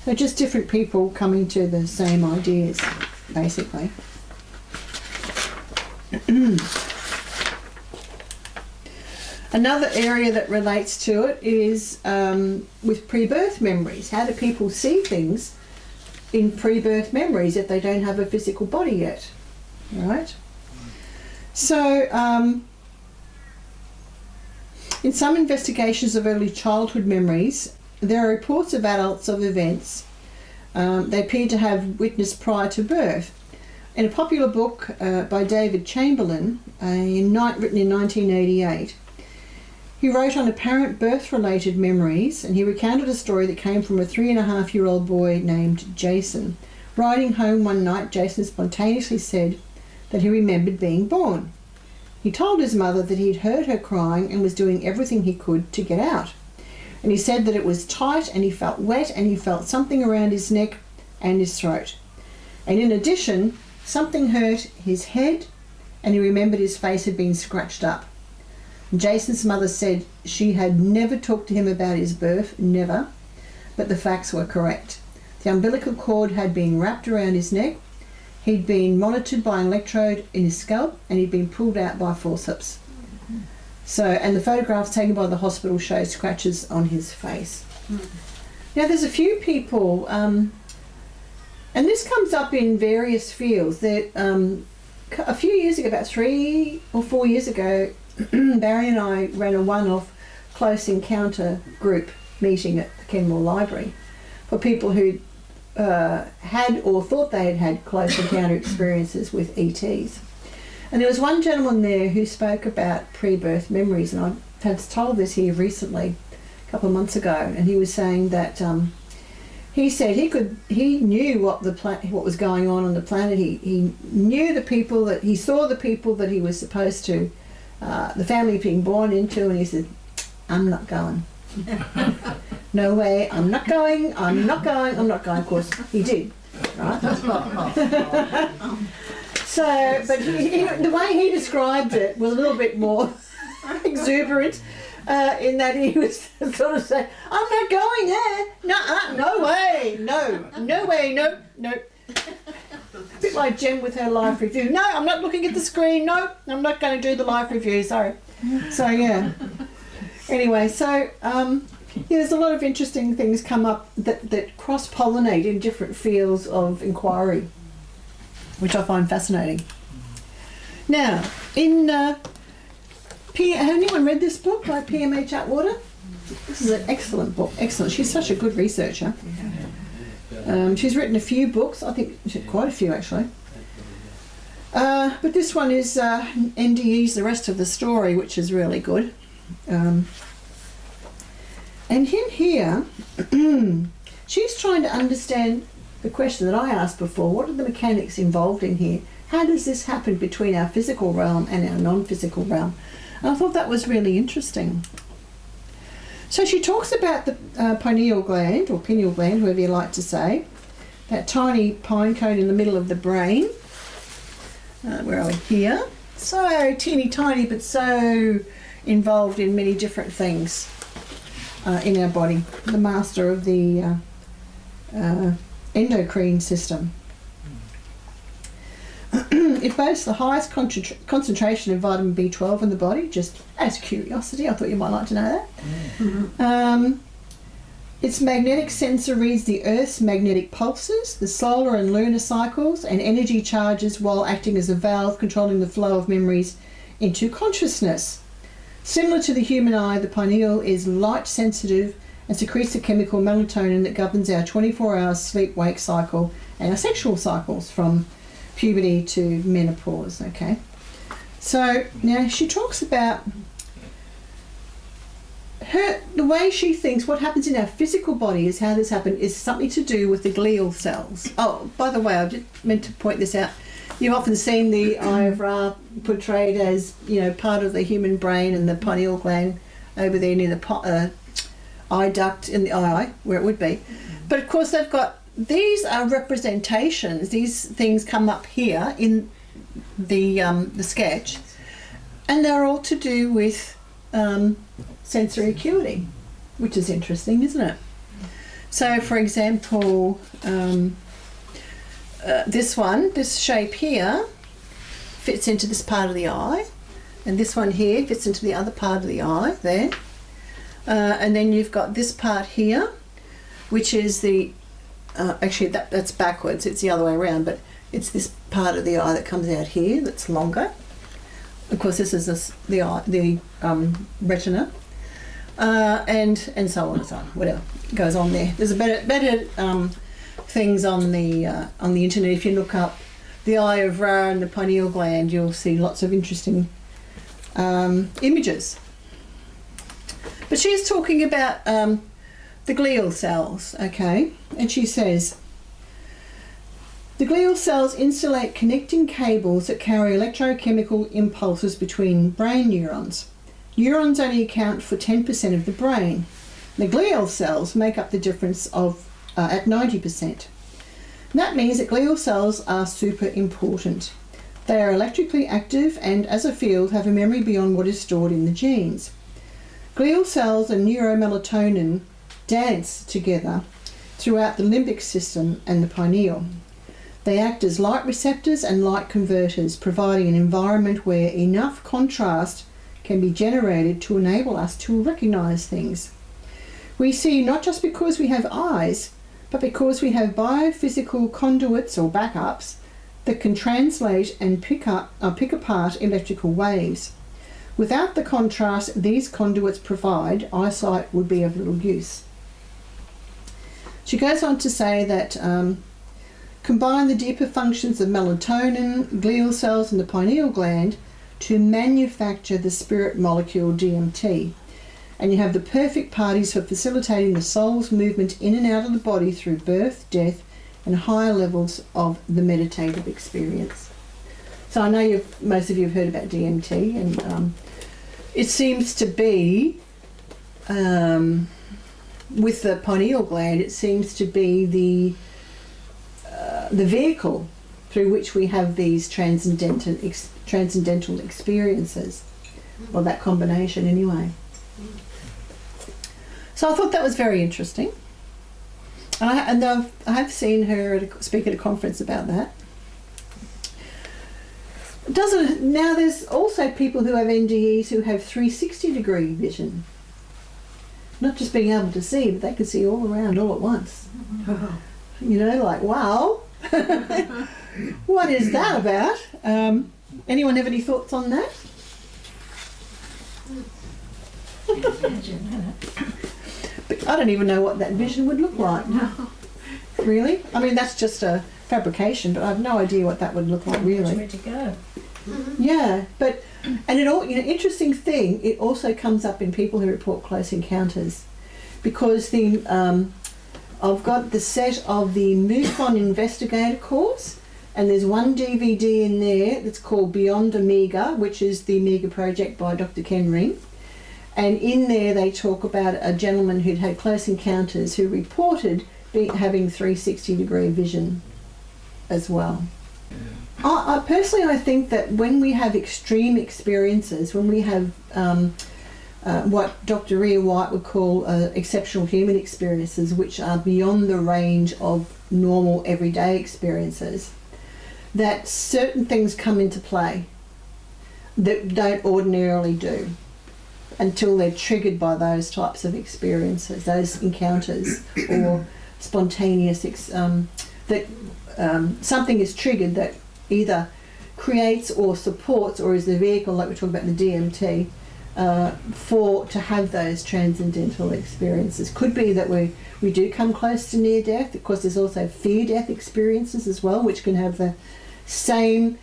So just different people coming to the same ideas, basically. Another area that relates to it is with pre-birth memories. How do people see things in pre-birth memories if they don't have a physical body yet? Right? So, in some investigations of early childhood memories, there are reports of adults of events they appear to have witnessed prior to birth. In a popular book by David Chamberlain, written in 1988, he wrote on apparent birth-related memories, and he recounted a story that came from a 3.5-year-old boy named Jason. Riding home one night, Jason spontaneously said that he remembered being born. He told his mother that he'd heard her crying and was doing everything he could to get out. And he said that it was tight and he felt wet and he felt something around his neck and his throat. And in addition, something hurt his head and he remembered his face had been scratched up. And Jason's mother said she had never talked to him about his birth, never, but the facts were correct. The umbilical cord had been wrapped around his neck, he'd been monitored by an electrode in his scalp, and he'd been pulled out by forceps. So, and the photographs taken by the hospital show scratches on his face. Now there's a few people, and this comes up in various fields, that a few years ago, about 3 or 4 years ago, Barry and I ran a one-off close encounter group meeting at the Kenmore Library for people who had or thought they had had close encounter experiences with ETs. And there was one gentleman there who spoke about pre-birth memories, and I had told this here recently, a couple of months ago, and he was saying that he said he knew what was going on the planet. He knew the people that he saw, the people that he was supposed to, the family being born into, and he said, "I'm not going." No way, I'm not going. Of course, he did, right? So, but the way he described it was a little bit more exuberant, in that he was sort of saying, "I'm not going there. No way, no way, no." A bit like Jen with her life review. "No, I'm not looking at the screen. No, I'm not going to do the life review. Sorry." So yeah. Anyway, so there's a lot of interesting things come up that cross-pollinate in different fields of inquiry, which I find fascinating. Now, has anyone read this book by PMH Atwater? This is an excellent book. Excellent. She's such a good researcher. She's written a few books. I think quite a few actually. But this one is NDEs, the rest of the story, which is really good. And in here, she's trying to understand the question that I asked before. What are the mechanics involved in here? How does this happen between our physical realm and our non-physical realm? And I thought that was really interesting. So she talks about the pineal gland, or pineal gland, whoever you like to say, that tiny pine cone in the middle of the brain. Where are we? Here. So teeny tiny, but so involved in many different things in our body. The master of the endocrine system. It boasts the highest concentration of vitamin B12 in the body, just as curiosity. I thought you might like to know that. Mm-hmm. Its magnetic sensor reads the Earth's magnetic pulses, the solar and lunar cycles, and energy charges while acting as a valve controlling the flow of memories into consciousness. Similar to the human eye, the pineal is light sensitive and secretes the chemical melatonin that governs our 24-hour sleep-wake cycle and our sexual cycles from puberty to menopause. Okay, so now she talks about the way she thinks what happens in our physical body is how this happens is something to do with the glial cells. Oh, by the way, I just meant to point this out. You've often seen the eye of Ra portrayed as, you know, part of the human brain and the pineal gland over there near the eye duct in the eye, where it would be. But of course they've got, these are representations, these things come up here in the sketch, and they're all to do with sensory acuity, which is interesting, isn't it? So for example, this shape here fits into this part of the eye, and this one here fits into the other part of the eye there. And then you've got this part here, which is the, actually that's backwards, it's the other way around, but it's this part of the eye that comes out here that's longer. Of course this is the retina, and so on and so on, whatever goes on there. There's a better things on the internet. If you look up the eye of Ra and the pineal gland, you'll see lots of interesting images. But she's talking about the glial cells, okay? And she says, the glial cells insulate connecting cables that carry electrochemical impulses between brain neurons. Neurons only account for 10% of the brain. The glial cells make up the difference of at 90%. That means that glial cells are super important. They are electrically active and, as a field, have a memory beyond what is stored in the genes. Glial cells and neuromelatonin dance together throughout the limbic system and the pineal. They act as light receptors and light converters, providing an environment where enough contrast can be generated to enable us to recognize things. We see not just because we have eyes, but because we have biophysical conduits or backups that can translate and pick apart electrical waves. Without the contrast these conduits provide, eyesight would be of little use. She goes on to say that combine the deeper functions of melatonin, glial cells and the pineal gland to manufacture the spirit molecule DMT. And you have the perfect parties for facilitating the soul's movement in and out of the body through birth, death and higher levels of the meditative experience. So I know most of you have heard about DMT, and it seems to be, with the pineal gland, it seems to be the vehicle through which we have these transcendental experiences, or that combination anyway. So I thought that was very interesting. I have seen her speak at a conference about that. Now there's also people who have NDEs who have 360-degree vision. Not just being able to see, but they can see all around all at once. You know, like, wow. What is that about? Anyone have any thoughts on that? But I don't even know what that vision would look like. Really? I mean, that's just a fabrication, but I have no idea what that would look like really. Where to go? Yeah, but and it all, you know, interesting thing, it also comes up in people who report close encounters, because the I've got the set of the MUFON Investigator course, and there's one DVD in there that's called Beyond Omega, which is the Omega project by Dr. Ken Ring. And in there they talk about a gentleman who'd had close encounters who reported having 360-degree vision as well. I personally, I think that when we have extreme experiences, when we have what Dr. Rhea White would call exceptional human experiences, which are beyond the range of normal everyday experiences, that certain things come into play that don't ordinarily do, until they're triggered by those types of experiences, those encounters, or spontaneous, something is triggered that either creates or supports or is the vehicle, like we're talking about the DMT, to have those transcendental experiences. Could be that we do come close to near death. Of course, there's also fear death experiences as well, which can have the same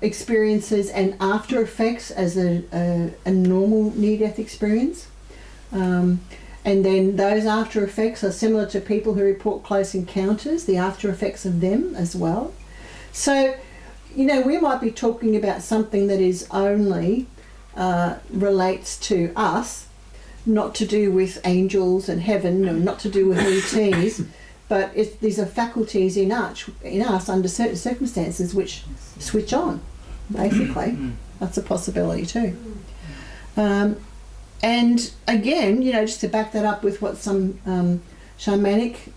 experiences and after effects as a normal near-death experience. And then those after effects are similar to people who report close encounters, the after effects of them as well. So you know, we might be talking about something that is only relates to us, not to do with angels and heaven, or not to do with ETs, but these are faculties in us under certain circumstances which switch on, basically. That's a possibility too. And again, you know, just to back that up with what some shamanic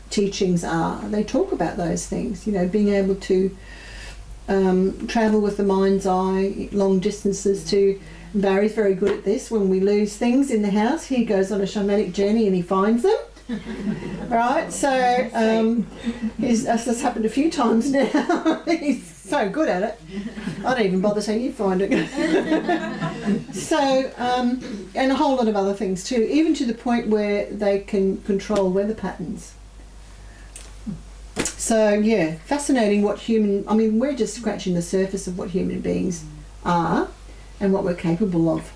teachings are, they talk about those things, you know, being able to travel with the mind's eye long distances to... Barry's very good at this. When we lose things in the house, he goes on a shamanic journey and he finds them. Right? So that's happened a few times now. He's so good at it. I don't even bother saying you find it. So, and a whole lot of other things too, even to the point where they can control weather patterns. So yeah, fascinating what we're just scratching the surface of what human beings are and what we're capable of.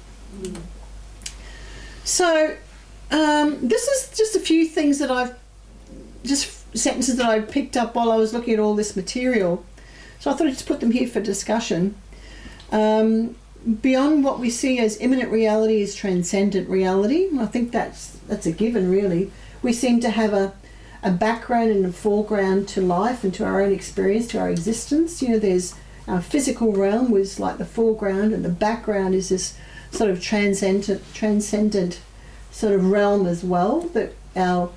So this is just a few things that sentences that I picked up while I was looking at all this material. So I thought I'd just put them here for discussion. Beyond what we see as imminent reality is transcendent reality. I think that's a given, really. We seem to have a background and a foreground to life and to our own experience, to our existence. You know, there's our physical realm was like the foreground, and the background is this sort of transcendent sort of realm as well, that our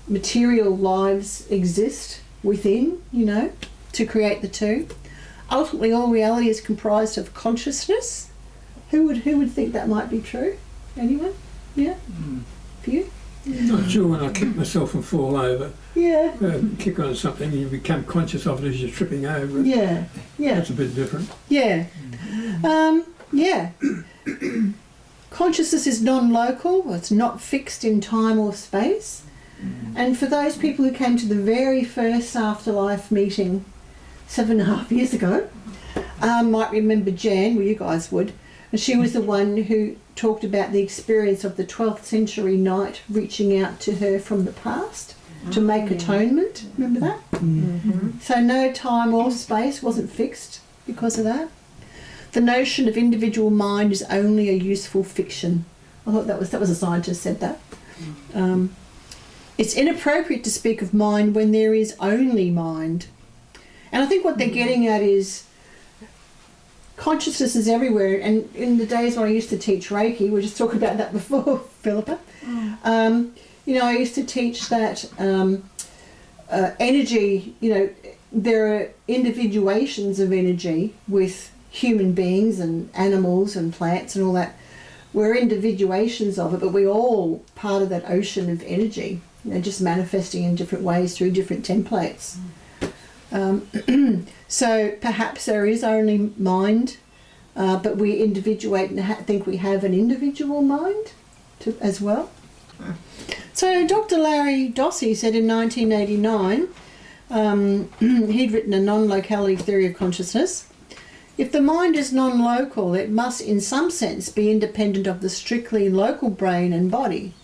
material lives exist within, you know, to create the two. Ultimately, all reality is comprised of consciousness. Who would think that might be true? Anyone? Yeah? For you? Not sure when I kick myself and fall over. Yeah. Kick on something and you become conscious of it as you're tripping over it. Yeah. Yeah. That's a bit different. Yeah. Yeah. Consciousness is non-local. It's not fixed in time or space. And for those people who came to the very first Afterlife meeting 7.5 years ago, might remember Jan, well, you guys would, and she was the one who talked about the experience of the 12th century knight reaching out to her from the past to make atonement. Remember that? Mm-hmm. So no time or space wasn't fixed because of that. The notion of individual mind is only a useful fiction. I thought that was a scientist said that. It's inappropriate to speak of mind when there is only mind. And I think what they're getting at is consciousness is everywhere. And in the days when I used to teach Reiki, we were just talking about that before, Philippa. You know, I used to teach that energy, you know, there are individuations of energy with human beings and animals and plants and all that. We're individuations of it, but we're all part of that ocean of energy, you know, just manifesting in different ways through different templates. So perhaps there is only mind, but we individuate and think we have an individual mind as well. So Dr. Larry Dossey said in 1989, he'd written a non-locality theory of consciousness. If the mind is non-local, it must in some sense be independent of the strictly local brain and body.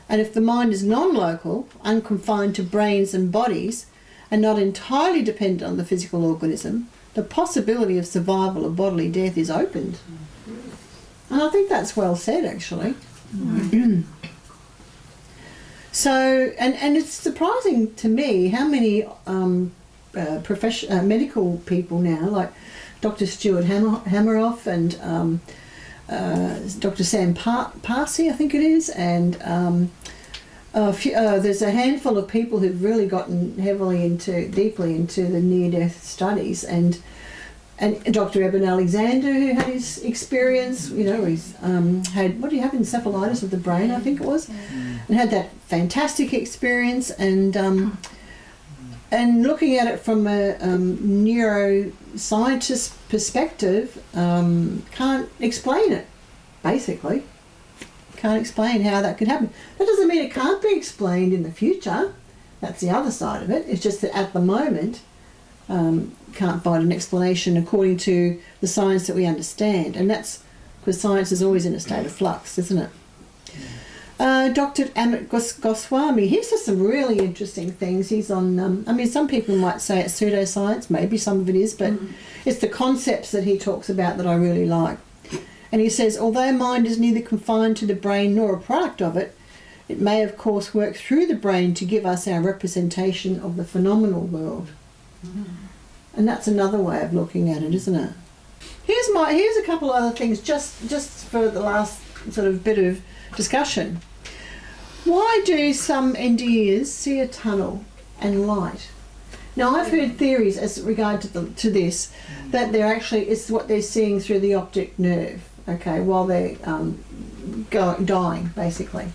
And if the mind is non-local, unconfined to brains and bodies, and not entirely dependent on the physical organism, the possibility of survival of bodily death is opened. And I think that's well said, actually. So, and it's surprising to me how many medical people now, like Dr. Stuart Hammeroff and Dr. Sam Parsi, I think it is, and there's a handful of people who've really gotten deeply into the near-death studies, and Dr. Eben Alexander, who had his experience, you know, he's had, what do you have, encephalitis of the brain, I think it was, and had that fantastic experience, and looking at it from a neuroscientist perspective, can't explain it, basically. Can't explain how that could happen. That doesn't mean it can't be explained in the future. That's the other side of it. It's just that at the moment, can't find an explanation according to the science that we understand. And that's because science is always in a state of flux, isn't it? Dr. Amit Goswami, he says some really interesting things. He's on, I mean, some people might say it's pseudoscience, maybe some of it is, but it's the concepts that he talks about that I really like. And he says, although mind is neither confined to the brain nor a product of it, it may of course work through the brain to give us our representation of the phenomenal world. And that's another way of looking at it, isn't it? Here's a couple of other things just for the last sort of bit of discussion. Why do some NDEs see a tunnel and light? Now, I've heard theories as regard to this, that they're actually, it's what they're seeing through the optic nerve, okay, while they're dying, basically.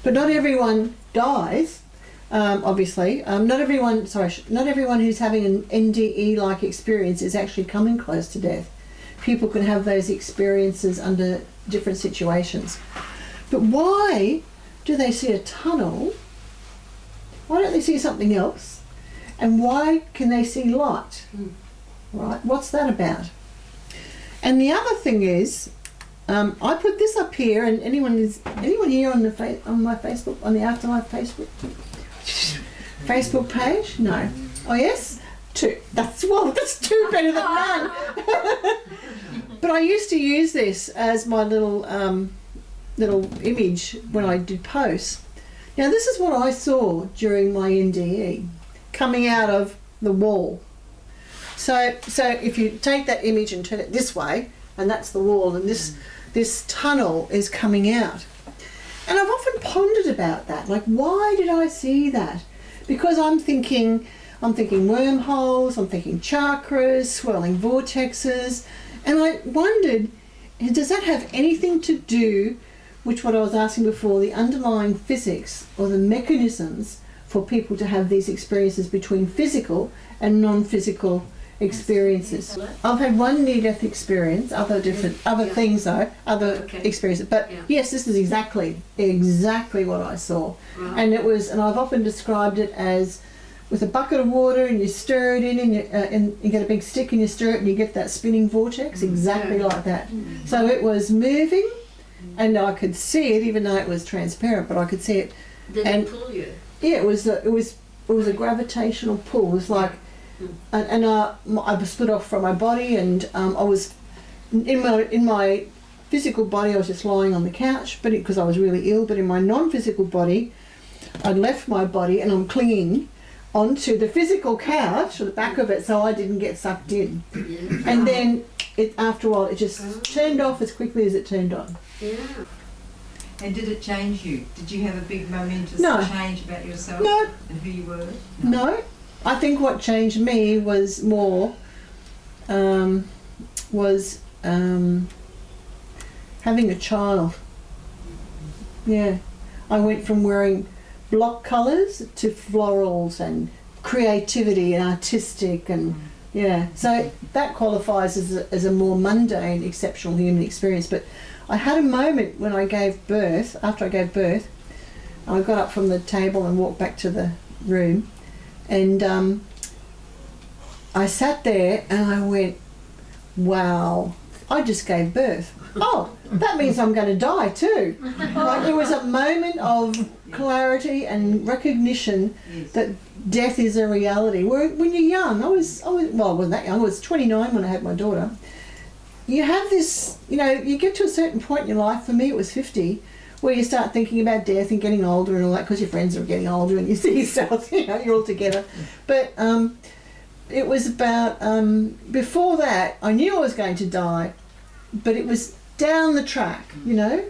But not everyone dies, obviously. Not everyone who's having an NDE-like experience is actually coming close to death. People can have those experiences under different situations. But why do they see a tunnel? Why don't they see something else? And why can they see light? Right? What's that about? And the other thing is, I put this up here, and anyone here on my Facebook, on the Afterlife Facebook page? No. Oh yes, 2. That's two better than none. But I used to use this as my little image when I did posts. Now this is what I saw during my NDE, coming out of the wall. So if you take that image and turn it this way, and that's the wall, and this tunnel is coming out. And I've often pondered about that, like, why did I see that? Because I'm thinking wormholes, I'm thinking chakras, swirling vortexes, and I wondered, does that have anything to do with what I was asking before, the underlying physics or the mechanisms for people to have these experiences between physical and non-physical experiences? I've had one near-death experience, other things though, experiences. But yes, this is exactly what I saw, and and I've often described it as with a bucket of water and you stir it in, and you get a big stick and you stir it and you get that spinning vortex, exactly like that. So it was moving, and I could see it, even though it was transparent, but I could see it. Did it pull you? Yeah, it was a gravitational pull. It was like, and I split off from my body, and I was in my physical body. I was just lying on the couch, but because I was really ill. But in my non-physical body, I'd left my body, and I'm clinging onto the physical couch, or the back of it, so I didn't get sucked in. And then after a while, it just turned off as quickly as it turned on. Yeah. And did it change you? Did you have a big momentous change about yourself and who you were? No. I think what changed me was more having a child. Yeah. I went from wearing block colours to florals and creativity and artistic, and so that qualifies as a more mundane, exceptional human experience. But I had a moment when I gave birth, after I gave birth, I got up from the table and walked back to the room, and I sat there and I went, wow, I just gave birth. Oh, that means I'm going to die too. Like, there was a moment of clarity and recognition that death is a reality. When you're young, I wasn't that young, I was 29 when I had my daughter. You have this, you get to a certain point in your life, for me it was 50, where you start thinking about death and getting older and all that, because your friends are getting older and you see yourself, you're all together. But it was about, before that, I knew I was going to die, but it was down the track,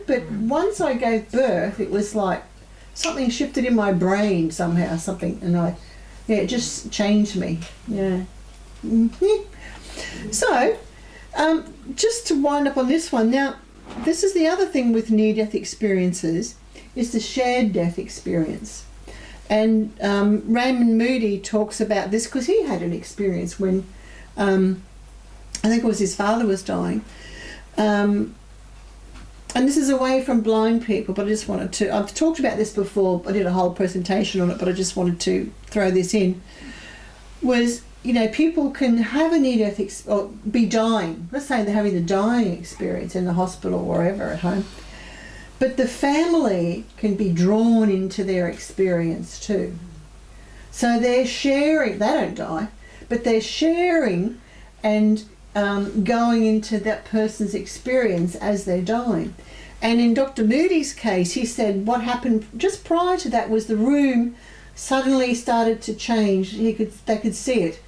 But once I gave birth, it was like something shifted in my brain somehow, and it just changed me. Yeah. Mm-hmm. So, just to wind up on this one, now, this is the other thing with near-death experiences, is the shared death experience. And Raymond Moody talks about this because he had an experience when, I think it was his father was dying. And this is away from blind people, but I just wanted to, I've talked about this before, I did a whole presentation on it, but I just wanted to throw this in, was, people can have a near-death or be dying. Let's say they're having the dying experience in the hospital or wherever at home. but the family can be drawn into their experience too. So they're sharing, they don't die, but they're sharing and going into that person's experience as they're dying. And in Dr. Moody's case, he said what happened just prior to that was the room suddenly started to change. They could see it.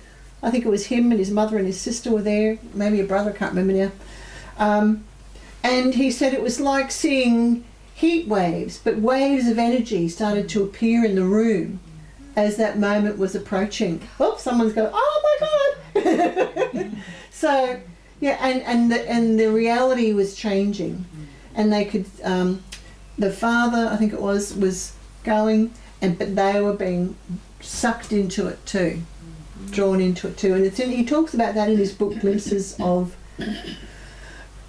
I think it was him and his mother and his sister were there, maybe a brother, I can't remember now. And he said it was like seeing heat waves, but waves of energy started to appear in the room as that moment was approaching. Oh, someone's going, oh my God! So, yeah, and the reality was changing. And they could, the father, I think it was going, but they were being sucked into it too, drawn into it too. And he talks about that in his book, Glimpses of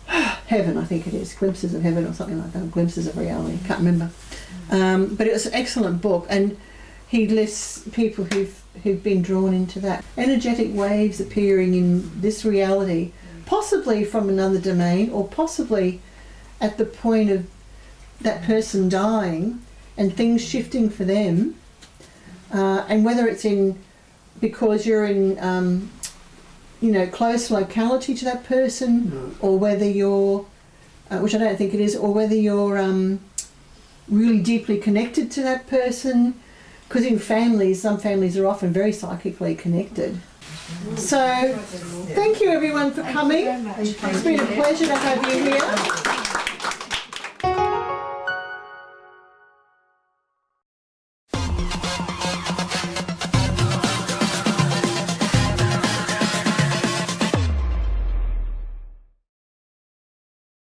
Heaven, I think it is, Glimpses of Heaven or something like that, Glimpses of Reality, can't remember. But it was an excellent book, and he lists people who've been drawn into that. Energetic waves appearing in this reality, possibly from another domain, or possibly at the point of that person dying and things shifting for them, and whether it's because you're in close locality to that person, or whether you're, which I don't think it is, or whether you're really deeply connected to that person, because in families, some families are often very psychically connected. So, thank you everyone for coming. It's been a pleasure to have you here.